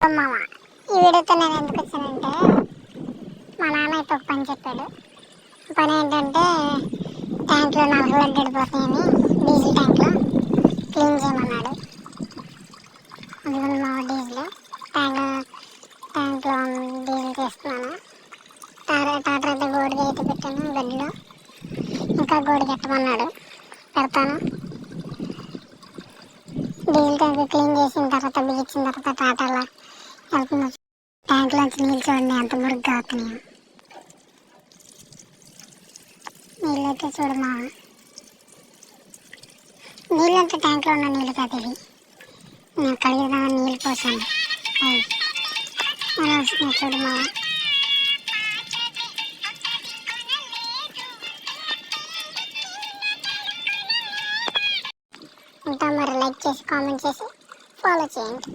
మామ ఈ వీడియోతో నేను ఎందుకు వచ్చానంటే మా నాన్న అయితే ఒక పని చెప్పాడు. పని ఏంటంటే ట్యాంక్లో నలకలు గడిపోతాయని డీజిల్ ట్యాంక్లో క్లీన్ చేయమన్నాడు. అందుకని మా డీజిల్ ట్యాంక్లో డీజిల్ చేస్తున్నాను. టాటర్ అయితే గోడికి అయితే పెట్టాను గడ్డిలో, ఇంకా గోడి కట్టమన్నాడు, పెడతాను. డీజిల్ ట్యాంక్ క్లీన్ చేసిన తర్వాత బిగించిన తర్వాత టాటర్లో వెళ్తున్నా. ట్యాంక్లోంచి నీళ్ళు చూడండి ఎంత మురుగ్గా అవుతున్నాయో. నీళ్ళు అయితే చూడమా, నీళ్ళు అంటే ట్యాంక్లో ఉన్న నీళ్ళు కాదు ఇవి. నేను కడిగిన నీళ్ళు పోసాను. ఎలా వస్తున్నాయి చూడమా. ఇంకా మరి లైక్ చేసి కామెంట్ చేసి ఫాలో చేయండి.